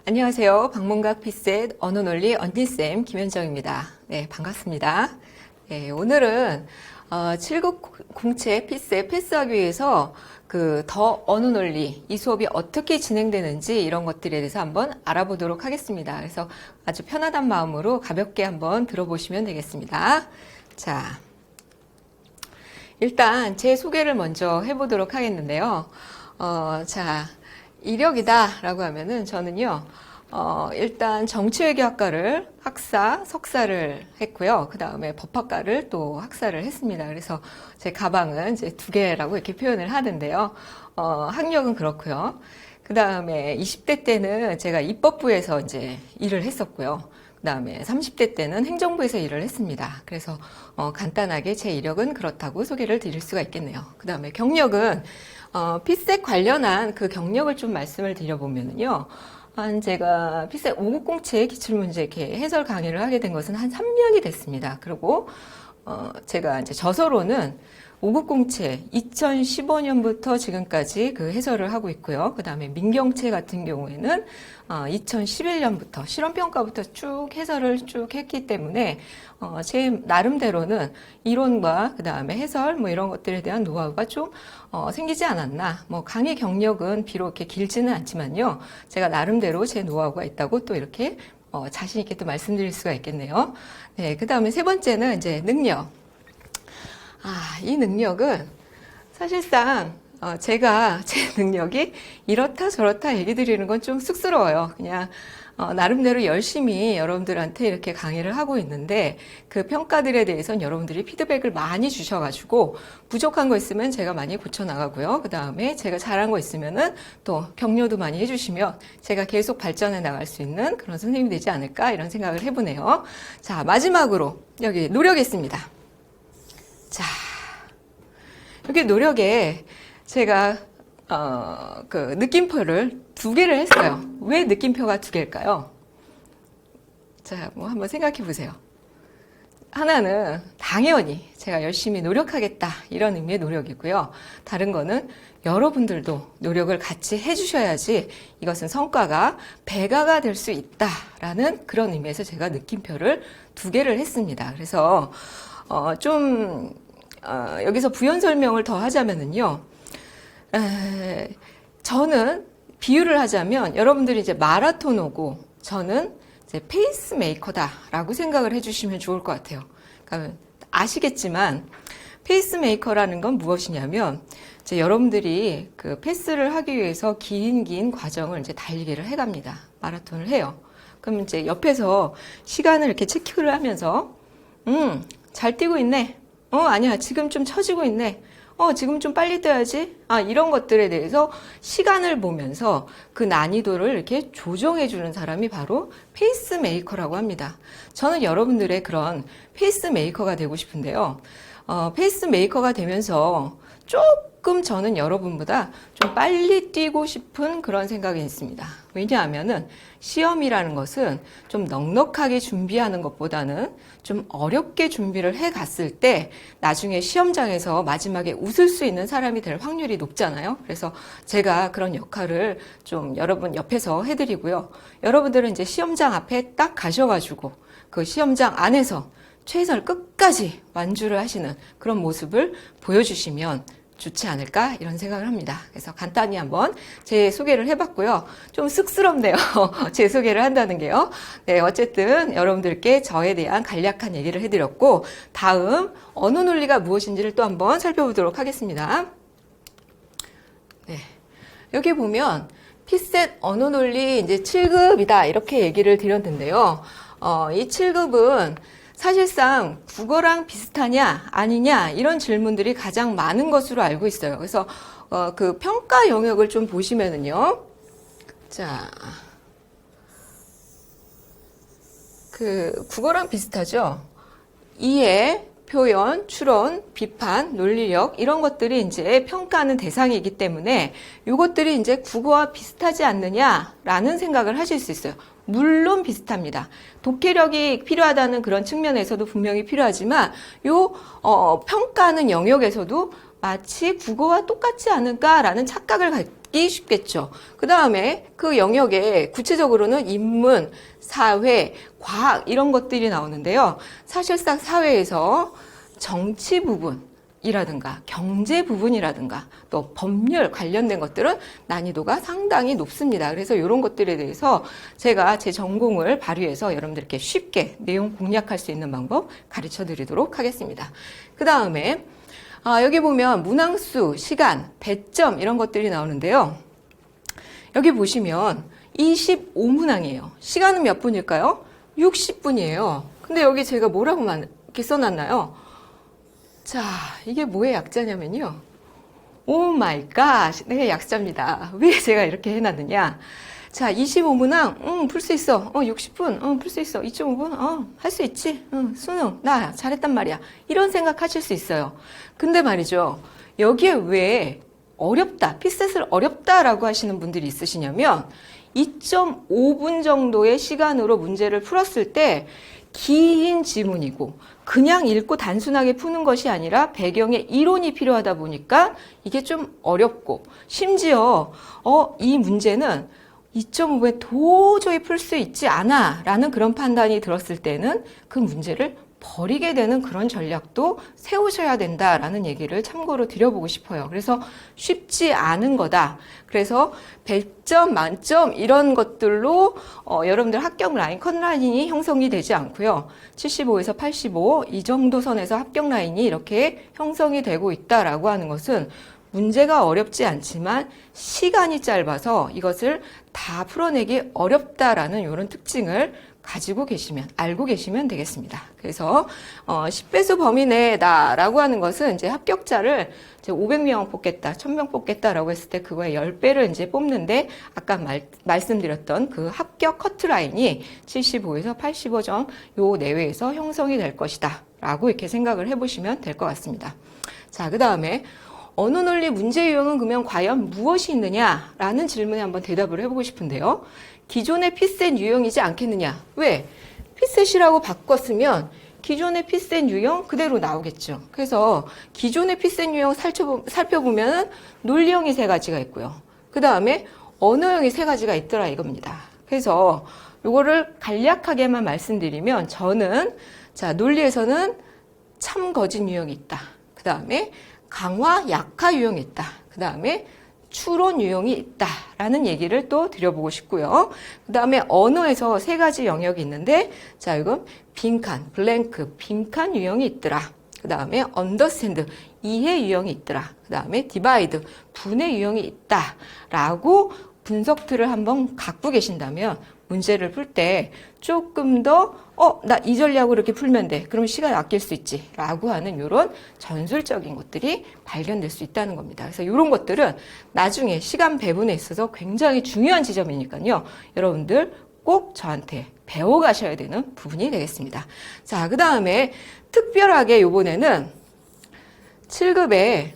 안녕하세요. 방문각 피셋 언어논리 언니쌤 김현정입니다. 네, 반갑습니다. 네, 오늘은 7급 공채 피셋 패스하기 위해서 더 언어논리 이 수업이 어떻게 진행되는지 이런 것들에 대해서 한번 알아보도록 하겠습니다. 그래서 아주 편안한 마음으로 가볍게 한번 들어보시면 되겠습니다. 자, 일단 제 소개를 먼저 해보도록 하겠는데요. 자, 이력이다라고 하면은 저는요, 일단 정치외교학과를 학사, 석사를 했고요. 그 다음에 법학과를 또 학사를 했습니다. 그래서 제 가방은 이제 두 개라고 이렇게 표현을 하는데요. 학력은 그렇고요. 그 다음에 20대 때는 제가 입법부에서 이제 일을 했었고요. 그 다음에 30대 때는 행정부에서 일을 했습니다. 그래서 간단하게 제 이력은 그렇다고 소개를 드릴 수가 있겠네요. 그 다음에 경력은 피셋 관련한 그 경력을 좀 말씀을 드려보면요. 제가 피셋 5급 공채 기출문제 이렇게 해설 강의를 하게 된 것은 한 3년이 됐습니다. 그리고 제가 이제 저서로는 5급 공채 2015년부터 지금까지 그 해설을 하고 있고요. 그 다음에 민경채 같은 경우에는 2011년부터 실험평가부터 쭉 해설을 쭉 했기 때문에 제 나름대로는 이론과 그 다음에 해설 뭐 이런 것들에 대한 노하우가 좀 생기지 않았나. 뭐 강의 경력은 비록 이렇게 길지는 않지만요. 제가 나름대로 제 노하우가 있다고 또 이렇게 자신 있게 또 말씀드릴 수가 있겠네요. 네, 그 다음에 세 번째는 이제 능력. 이 능력은 사실상 제가 제 능력이 이렇다 저렇다 얘기 드리는 건 좀 쑥스러워요. 그냥 나름대로 열심히 여러분들한테 이렇게 강의를 하고 있는데 그 평가들에 대해서는 여러분들이 피드백을 많이 주셔가지고 부족한 거 있으면 제가 많이 고쳐나가고요. 그 다음에 제가 잘한 거 있으면은 또 격려도 많이 해주시면 제가 계속 발전해 나갈 수 있는 그런 선생님이 되지 않을까 이런 생각을 해보네요. 자, 마지막으로 여기 노력이 있습니다. 자, 여기 노력에 제가 그 느낌표를 2개를 했어요. 왜 느낌표가 2개일까요? 자, 뭐 한번 생각해 보세요. 하나는 당연히 제가 열심히 노력하겠다 이런 의미의 노력이고요. 다른 거는 여러분들도 노력을 같이 해주셔야지 이것은 성과가 배가가 될 수 있다라는 그런 의미에서 제가 느낌표를 2개를 했습니다. 그래서 여기서 부연 설명을 더 하자면은요. 저는 비유를 하자면 여러분들이 이제 마라톤 오고 저는 이제 페이스메이커다라고 생각을 해주시면 좋을 것 같아요. 그러니까 아시겠지만 페이스메이커라는 건 무엇이냐면 이제 여러분들이 그 패스를 하기 위해서 긴 과정을 이제 달리기를 해갑니다. 마라톤을 해요. 그럼 이제 옆에서 시간을 이렇게 체크를 하면서 잘 뛰고 있네. 아니야. 지금 좀 처지고 있네. 지금 좀 빨리 뛰어야지. 이런 것들에 대해서 시간을 보면서 그 난이도를 이렇게 조정해주는 사람이 바로 페이스메이커라고 합니다. 저는 여러분들의 그런 페이스메이커가 되고 싶은데요. 페이스메이커가 되면서 조금 저는 여러분보다 좀 빨리 뛰고 싶은 그런 생각이 있습니다. 왜냐하면은 시험이라는 것은 좀 넉넉하게 준비하는 것보다는 좀 어렵게 준비를 해 갔을 때 나중에 시험장에서 마지막에 웃을 수 있는 사람이 될 확률이 높잖아요. 그래서 제가 그런 역할을 좀 여러분 옆에서 해드리고요. 여러분들은 이제 시험장 앞에 딱 가셔가지고 그 시험장 안에서 최선을 끝까지 완주를 하시는 그런 모습을 보여주시면 좋지 않을까 이런 생각을 합니다. 그래서 간단히 한번 제 소개를 해봤고요. 좀 쑥스럽네요. 제 소개를 한다는 게요. 네, 어쨌든 여러분들께 저에 대한 간략한 얘기를 해드렸고 다음 언어논리가 무엇인지를 또 한번 살펴보도록 하겠습니다. 네, 여기 보면 피셋 언어논리 이제 7급이다 이렇게 얘기를 드렸는데요. 이 7급은 사실상 국어랑 비슷하냐 아니냐 이런 질문들이 가장 많은 것으로 알고 있어요. 그래서 그 평가 영역을 좀 보시면은요. 자, 그 국어랑 비슷하죠. 이해, 표현, 추론, 비판, 논리력 이런 것들이 이제 평가하는 대상이기 때문에 이것들이 이제 국어와 비슷하지 않느냐라는 생각을 하실 수 있어요. 물론 비슷합니다. 독해력이 필요하다는 그런 측면에서도 분명히 필요하지만 평가하는 영역에서도 마치 국어와 똑같지 않을까라는 착각을 갖기 쉽겠죠. 그 다음에 그 영역에 구체적으로는 인문, 사회, 과학 이런 것들이 나오는데요. 사실상 사회에서 정치 부분이라든가 경제 부분이라든가 또 법률 관련된 것들은 난이도가 상당히 높습니다. 그래서 이런 것들에 대해서 제가 제 전공을 발휘해서 여러분들께 쉽게 내용 공략할 수 있는 방법 가르쳐 드리도록 하겠습니다. 그 다음에 여기 보면 문항수, 시간, 배점 이런 것들이 나오는데요. 여기 보시면 25문항이에요. 시간은 몇 분일까요? 60분이에요. 근데 여기 제가 뭐라고 이렇게 써놨나요? 자, 이게 뭐의 약자냐면요. 오 마이 갓, 네, 약자입니다. 왜 제가 이렇게 해놨느냐? 자, 25문항, 풀 수 있어. 60분, 풀 수 있어. 2.5분, 할 수 있지. 수능, 나 잘했단 말이야. 이런 생각하실 수 있어요. 근데 말이죠. 여기에 왜 어렵다, 피셋을 어렵다라고 하시는 분들이 있으시냐면 2.5분 정도의 시간으로 문제를 풀었을 때 긴 지문이고 그냥 읽고 단순하게 푸는 것이 아니라 배경에 이론이 필요하다 보니까 이게 좀 어렵고 심지어 이 문제는 2.5에 도저히 풀 수 있지 않아 라는 그런 판단이 들었을 때는 그 문제를 버리게 되는 그런 전략도 세우셔야 된다라는 얘기를 참고로 드려보고 싶어요. 그래서 쉽지 않은 거다. 그래서 100점, 만점 이런 것들로 여러분들 합격 라인, 컷 라인이 형성이 되지 않고요. 75에서 85 이 정도 선에서 합격 라인이 이렇게 형성이 되고 있다라고 하는 것은 문제가 어렵지 않지만 시간이 짧아서 이것을 다 풀어내기 어렵다라는 이런 특징을 가지고 계시면, 알고 계시면 되겠습니다. 그래서 10배수 범위 내다라고 하는 것은 이제 합격자를 이제 500명 뽑겠다, 1000명 뽑겠다라고 했을 때 그거의 10배를 이제 뽑는데 아까 말씀드렸던 그 합격 커트라인이 75에서 85점 요 내외에서 형성이 될 것이다 라고 이렇게 생각을 해보시면 될 것 같습니다. 자, 그 다음에 언어 논리 문제 유형은 그러면 과연 무엇이 있느냐라는 질문에 한번 대답을 해보고 싶은데요. 기존의 피셋 유형이지 않겠느냐. 왜? 피셋이라고 바꿨으면 기존의 피셋 유형 그대로 나오겠죠. 그래서 기존의 피셋 유형 살펴보면 논리형이 3가지가 있고요. 그 다음에 언어형이 3가지가 있더라 이겁니다. 그래서 요거를 간략하게만 말씀드리면 저는 자 논리에서는 참 거짓 유형이 있다. 그 다음에 강화 약화 유형이 있다. 그 다음에 추론 유형이 있다라는 얘기를 또 드려보고 싶고요. 그 다음에 언어에서 3가지 영역이 있는데 자 이건 빈칸, 블랭크, 빈칸 유형이 있더라. 그 다음에 언더스탠드, 이해 유형이 있더라. 그 다음에 디바이드, 분해 유형이 있다라고 분석틀을 한번 갖고 계신다면 문제를 풀 때 조금 더 나 이 전략으로 이렇게 풀면 돼. 그럼 시간 아낄 수 있지. 라고 하는 이런 전술적인 것들이 발견될 수 있다는 겁니다. 그래서 이런 것들은 나중에 시간 배분에 있어서 굉장히 중요한 지점이니까요. 여러분들 꼭 저한테 배워가셔야 되는 부분이 되겠습니다. 자, 그 다음에 특별하게 이번에는 7급에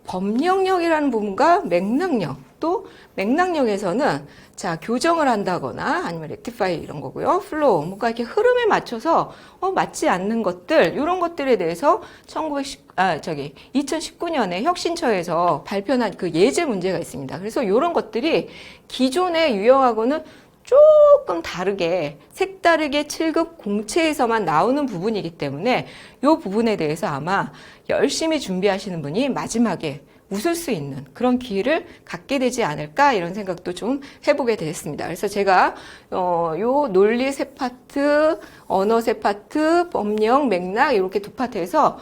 법령력이라는 부분과 맥락력, 또 맥락력에서는 자 교정을 한다거나 아니면 렉티파이 이런 거고요. 플로우, 뭔가 이렇게 흐름에 맞춰서 맞지 않는 것들 이런 것들에 대해서 2019년에 혁신처에서 발표한 그 예제 문제가 있습니다. 그래서 이런 것들이 기존의 유형하고는 조금 다르게 색다르게 7급 공채에서만 나오는 부분이기 때문에 이 부분에 대해서 아마 열심히 준비하시는 분이 마지막에 웃을 수 있는 그런 기회를 갖게 되지 않을까 이런 생각도 좀 해보게 됐습니다. 그래서 제가 요 논리 3파트, 언어 3파트, 법령, 맥락 이렇게 2파트에서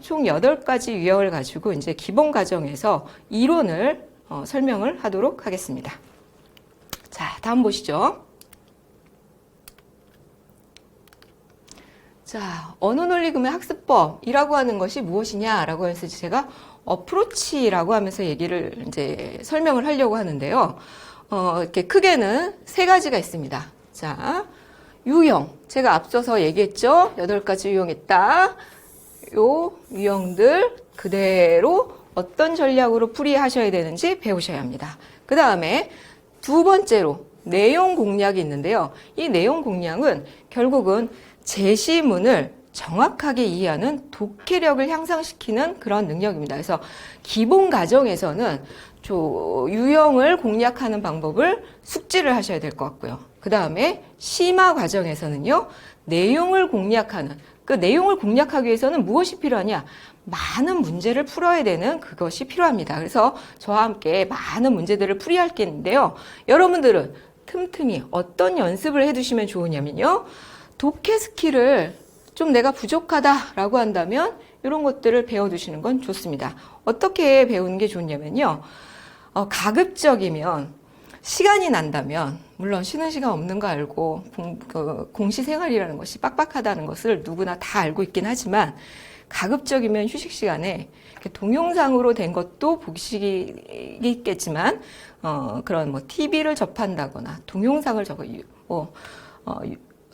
총 8가지 유형을 가지고 이제 기본 과정에서 이론을 설명을 하도록 하겠습니다. 자, 다음 보시죠. 자, 언어 논리 금의 학습법이라고 하는 것이 무엇이냐라고 해서 제가 어프로치라고 하면서 얘기를 이제 설명을 하려고 하는데요. 이렇게 크게는 3가지가 있습니다. 자, 유형. 제가 앞서서 얘기했죠. 8가지 유형 있다. 요 유형들 그대로 어떤 전략으로 풀이하셔야 되는지 배우셔야 합니다. 그 다음에 2번째로 내용 공략이 있는데요. 이 내용 공략은 결국은 제시문을 정확하게 이해하는 독해력을 향상시키는 그런 능력입니다. 그래서 기본 과정에서는 유형을 공략하는 방법을 숙지를 하셔야 될 것 같고요. 그 다음에 심화 과정에서는요, 내용을 공략하는, 그 내용을 공략하기 위해서는 무엇이 필요하냐? 많은 문제를 풀어야 되는 그것이 필요합니다. 그래서 저와 함께 많은 문제들을 풀이할 게 있는데요. 여러분들은 틈틈이 어떤 연습을 해두시면 좋으냐면요. 독해 스킬을 좀 내가 부족하다라고 한다면 이런 것들을 배워두시는 건 좋습니다. 어떻게 배우는 게 좋냐면요. 가급적이면 시간이 난다면, 물론 쉬는 시간 없는 거 알고 공시 생활이라는 것이 빡빡하다는 것을 누구나 다 알고 있긴 하지만, 가급적이면 휴식 시간에 동영상으로 된 것도 보시기 있겠지만, 그런 TV를 접한다거나 동영상을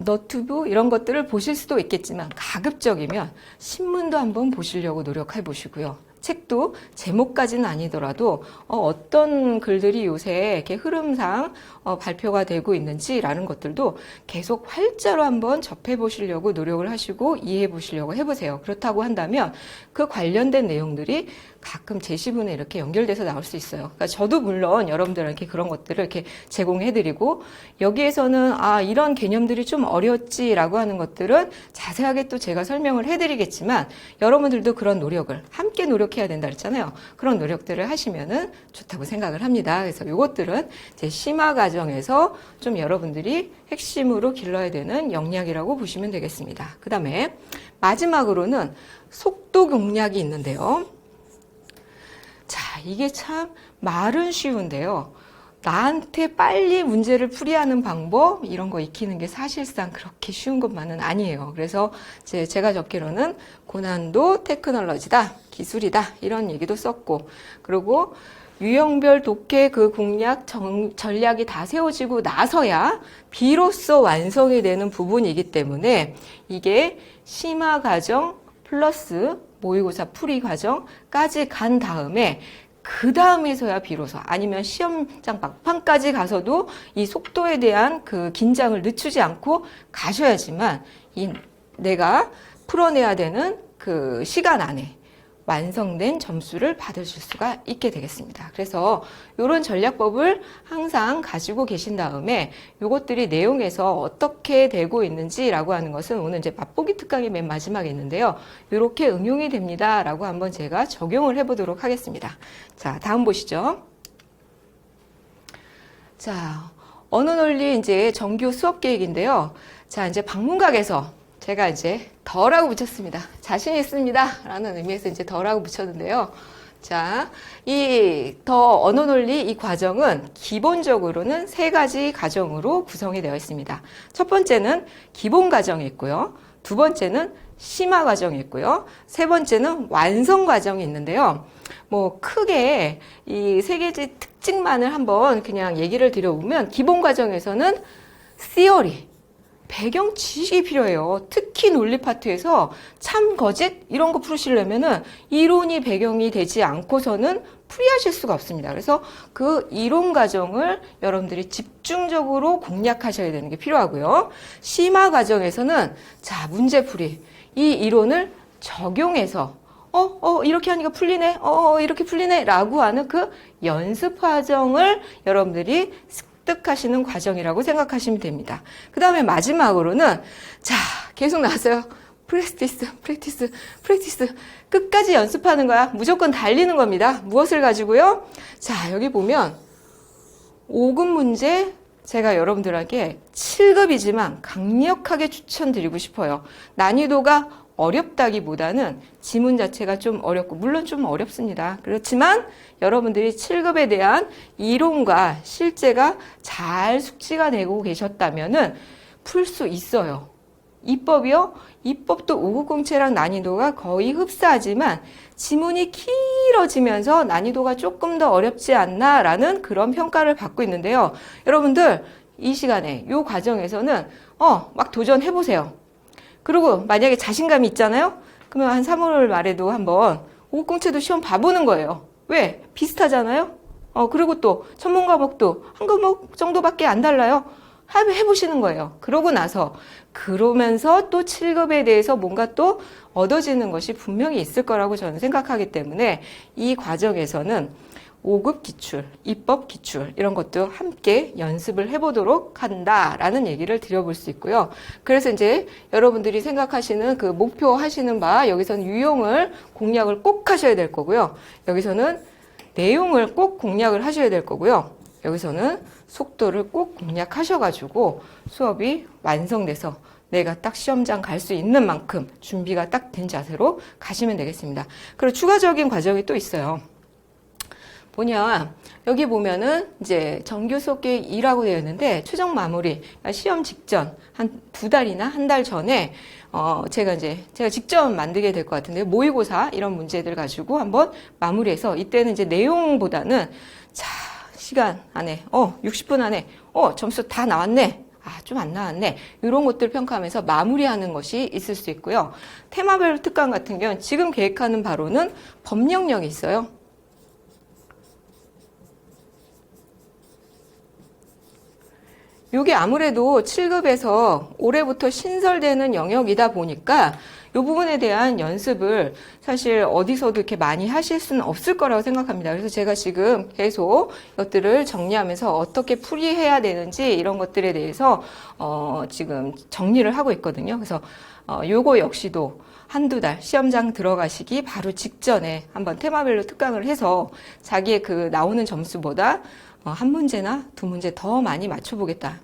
너튜브 이런 것들을 보실 수도 있겠지만, 가급적이면 신문도 한번 보시려고 노력해 보시고요. 책도 제목까지는 아니더라도 어떤 글들이 요새 이렇게 흐름상 발표가 되고 있는지라는 것들도 계속 활자로 한번 접해 보시려고 노력을 하시고 이해해 보시려고 해보세요. 그렇다고 한다면 그 관련된 내용들이 가끔 제시문에 이렇게 연결돼서 나올 수 있어요. 그러니까 저도 물론 여러분들에게 그런 것들을 이렇게 제공해드리고, 여기에서는 이런 개념들이 좀 어렵지라고 하는 것들은 자세하게 또 제가 설명을 해드리겠지만, 여러분들도 그런 노력을 함께 노력해야 된다 그랬잖아요. 그런 노력들을 하시면은 좋다고 생각을 합니다. 그래서 이것들은 제 심화 과정에서 좀 여러분들이 핵심으로 길러야 되는 역량이라고 보시면 되겠습니다. 그 다음에 마지막으로는 속도 공략이 있는데요. 자, 이게 참 말은 쉬운데요. 나한테 빨리 문제를 풀이하는 방법, 이런 거 익히는 게 사실상 그렇게 쉬운 것만은 아니에요. 그래서 제가 적기로는 고난도 테크놀로지다, 기술이다, 이런 얘기도 썼고, 그리고 유형별 독해 그 공략 전략이 다 세워지고 나서야 비로소 완성이 되는 부분이기 때문에, 이게 심화 과정 플러스 모의고사 풀이 과정까지 간 다음에, 그 다음에서야 비로소, 아니면 시험장 막판까지 가서도 이 속도에 대한 그 긴장을 늦추지 않고 가셔야지만 내가 풀어내야 되는 그 시간 안에 완성된 점수를 받으실 수가 있게 되겠습니다. 그래서 이런 전략법을 항상 가지고 계신 다음에 이것들이 내용에서 어떻게 되고 있는지라고 하는 것은 오늘 이제 맛보기 특강의 맨 마지막에 있는데요. 이렇게 응용이 됩니다라고 한번 제가 적용을 해보도록 하겠습니다. 자, 다음 보시죠. 자, 언어논리 이제 정규 수업 계획인데요. 자, 이제 방문각에서 제가 이제 더라고 붙였습니다. 자신 있습니다. 라는 의미에서 이제 더라고 붙였는데요. 자, 이 더 언어논리 이 과정은 기본적으로는 3가지 과정으로 구성이 되어 있습니다. 첫 번째는 기본 과정이 있고요. 두 번째는 심화 과정이 있고요. 세 번째는 완성 과정이 있는데요. 크게 이 3가지 특징만을 한번 그냥 얘기를 드려보면, 기본 과정에서는 시어리, 배경 지식이 필요해요. 특히 논리 파트에서 참, 거짓 이런 거 풀으시려면은 이론이 배경이 되지 않고서는 풀이하실 수가 없습니다. 그래서 그 이론 과정을 여러분들이 집중적으로 공략하셔야 되는 게 필요하고요. 심화 과정에서는 자, 문제풀이, 이 이론을 적용해서 이렇게 하니까 풀리네, 이렇게 풀리네 라고 하는 그 연습 과정을 여러분들이 습득하시는 과정이라고 생각하시면 됩니다. 그 다음에 마지막으로는 자, 계속 나왔어요. 프랙티스. 끝까지 연습하는 거야. 무조건 달리는 겁니다. 무엇을 가지고요? 자, 여기 보면 5급 문제 제가 여러분들에게 7급이지만 강력하게 추천드리고 싶어요. 난이도가 어렵다기보다는 지문 자체가 좀 어렵고, 물론 좀 어렵습니다. 그렇지만 여러분들이 7급에 대한 이론과 실제가 잘 숙지가 되고 계셨다면은 풀 수 있어요. 입법이요? 입법도 5급 공채랑 난이도가 거의 흡사하지만 지문이 길어지면서 난이도가 조금 더 어렵지 않나라는 그런 평가를 받고 있는데요. 여러분들 이 시간에, 이 과정에서는 막 도전해보세요. 그리고 만약에 자신감이 있잖아요? 그러면 한 3월 말에도 한번 5급 공채도 시험 봐보는 거예요. 왜? 비슷하잖아요? 그리고 또 전문 과목도 한 과목 정도밖에 안 달라요. 해보시는 거예요. 그러고 나서 그러면서 또 7급에 대해서 뭔가 또 얻어지는 것이 분명히 있을 거라고 저는 생각하기 때문에 이 과정에서는 5급 기출, 입법 기출 이런 것도 함께 연습을 해보도록 한다라는 얘기를 드려볼 수 있고요. 그래서 이제 여러분들이 생각하시는 그 목표하시는 바 여기서는 유형을 공략을 꼭 하셔야 될 거고요. 여기서는 내용을 꼭 공략을 하셔야 될 거고요. 여기서는 속도를 꼭 공략하셔가지고 수업이 완성돼서 내가 딱 시험장 갈 수 있는 만큼 준비가 딱 된 자세로 가시면 되겠습니다. 그리고 추가적인 과정이 또 있어요. 뭐냐, 여기 보면은 이제 정규 수업 계획 2라고 되어 있는데 최종 마무리, 시험 직전 한 2달이나 한 달 전에 제가 직접 만들게 될 것 같은데 모의고사 이런 문제들 가지고 한번 마무리해서 이때는 이제 내용보다는 자, 시간 안에 60분 안에 점수 다 나왔네. 좀 안 나왔네. 이런 것들 평가하면서 마무리하는 것이 있을 수 있고요. 테마별 특강 같은 경우는 지금 계획하는 바로는 법령령이 있어요. 이게 아무래도 7급에서 올해부터 신설되는 영역이다 보니까 이 부분에 대한 연습을 사실 어디서도 이렇게 많이 하실 수는 없을 거라고 생각합니다. 그래서 제가 지금 계속 이것들을 정리하면서 어떻게 풀이해야 되는지 이런 것들에 대해서 지금 정리를 하고 있거든요. 그래서 요거 역시도 한두 달 시험장 들어가시기 바로 직전에 한번 테마별로 특강을 해서 자기의 그 나오는 점수보다 한 문제나 두 문제 더 많이 맞춰보겠다.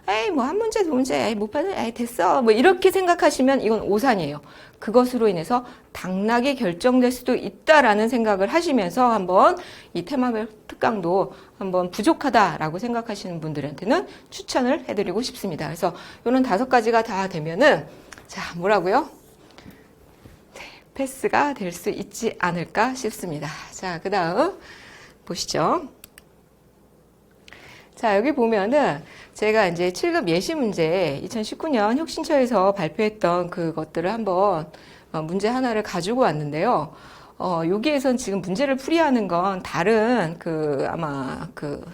한 문제, 두 문제, 못 받아, 됐어. 이렇게 생각하시면 이건 오산이에요. 그것으로 인해서 당락이 결정될 수도 있다라는 생각을 하시면서 한번 이 테마별 특강도 한번 부족하다라고 생각하시는 분들한테는 추천을 해드리고 싶습니다. 그래서 이런 5가지가 다 되면은, 자, 뭐라고요? 패스가 될 수 있지 않을까 싶습니다. 자, 그 다음 보시죠. 자, 여기 보면은 제가 이제 7급 예시 문제 2019년 혁신처에서 발표했던 그것들을 한번 문제 하나를 가지고 왔는데요. 여기에선 지금 문제를 풀이하는 건 다른 아마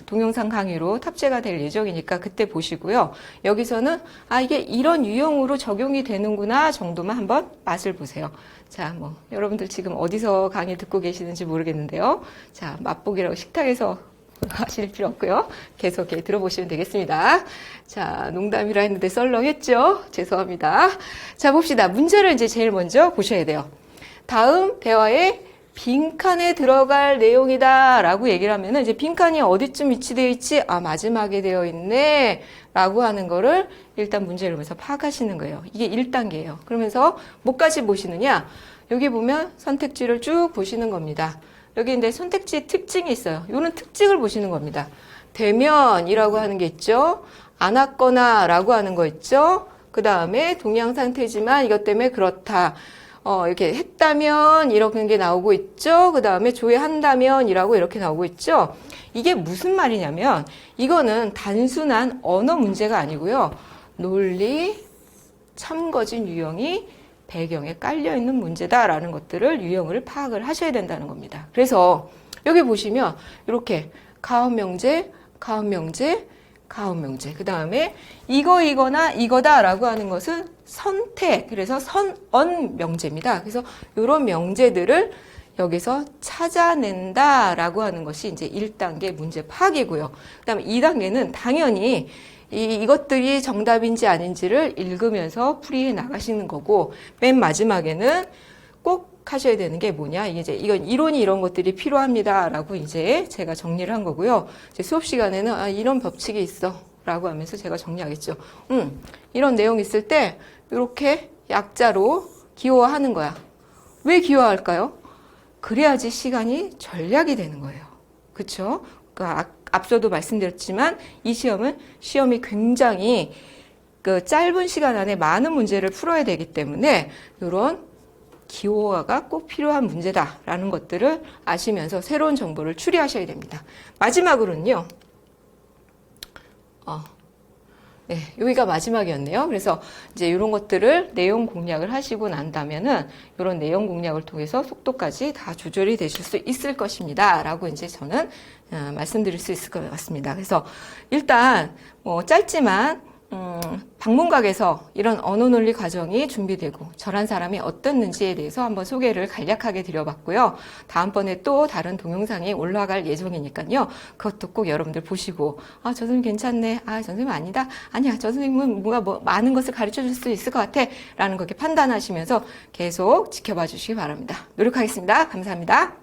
동영상 강의로 탑재가 될 예정이니까 그때 보시고요. 여기서는 이게 이런 유형으로 적용이 되는구나 정도만 한번 맛을 보세요. 자, 여러분들 지금 어디서 강의 듣고 계시는지 모르겠는데요. 자, 맛보기라고 식탁에서 하실 필요 없고요. 계속 들어보시면 되겠습니다. 자, 농담이라 했는데 썰렁했죠? 죄송합니다. 자, 봅시다. 문제를 이제 제일 먼저 보셔야 돼요. 다음 대화에 빈칸에 들어갈 내용이다 라고 얘기를 하면은 이제 빈칸이 어디쯤 위치되어 있지? 마지막에 되어 있네 라고 하는 거를 일단 문제를 보면서 파악하시는 거예요. 이게 1단계예요. 그러면서 뭐까지 보시느냐? 여기 보면 선택지를 쭉 보시는 겁니다. 여기 이제 선택지의 특징이 있어요. 이런 특징을 보시는 겁니다. 되면이라고 하는 게 있죠. 안 왔거나 라고 하는 거 있죠. 그 다음에 동양 상태지만 이것 때문에 그렇다. 이렇게 했다면 이런 게 나오고 있죠. 그 다음에 조회한다면 이라고 이렇게 나오고 있죠. 이게 무슨 말이냐면 이거는 단순한 언어 문제가 아니고요. 논리, 참거진 유형이 배경에 깔려있는 문제다라는 것들을 유형을 파악을 하셔야 된다는 겁니다. 그래서 여기 보시면 이렇게 가운명제, 가운명제, 가운명제 그 다음에 이거나 이거다라고 하는 것은 선택, 그래서 선언명제입니다. 그래서 이런 명제들을 여기서 찾아낸다라고 하는 것이 이제 1단계 문제 파악이고요. 그 다음에 2단계는 당연히 이것들이 정답인지 아닌지를 읽으면서 풀이해 나가시는 거고, 맨 마지막에는 꼭 하셔야 되는 게 뭐냐? 이건 이론이 이런 것들이 필요합니다라고 이제 제가 정리를 한 거고요. 이제 수업 시간에는 이런 법칙이 있어라고 하면서 제가 정리하겠죠. 이런 내용 있을 때 이렇게 약자로 기호화하는 거야. 왜 기호화할까요? 그래야지 시간이 절약이 되는 거예요. 그렇죠? 앞서도 말씀드렸지만 이 시험이 굉장히 짧은 시간 안에 많은 문제를 풀어야 되기 때문에 이런 기호화가 꼭 필요한 문제다라는 것들을 아시면서 새로운 정보를 추리하셔야 됩니다. 마지막으로는요. 네, 여기가 마지막이었네요. 그래서 이제 이런 것들을 내용 공략을 하시고 난 다음에는 이런 내용 공략을 통해서 속도까지 다 조절이 되실 수 있을 것입니다. 라고 이제 저는 말씀드릴 수 있을 것 같습니다. 그래서 일단 뭐 짧지만 방문각에서 이런 언어 논리 과정이 준비되고 저란 사람이 어떻는지에 대해서 한번 소개를 간략하게 드려봤고요. 다음번에 또 다른 동영상이 올라갈 예정이니까요. 그것도 꼭 여러분들 보시고 아, 저 선생님 괜찮네. 아, 저 선생님 아니다. 아니야, 저 선생님은 뭔가 뭐 많은 것을 가르쳐 줄 수 있을 것 같아. 라는 거 이렇게 판단하시면서 계속 지켜봐 주시기 바랍니다. 노력하겠습니다. 감사합니다.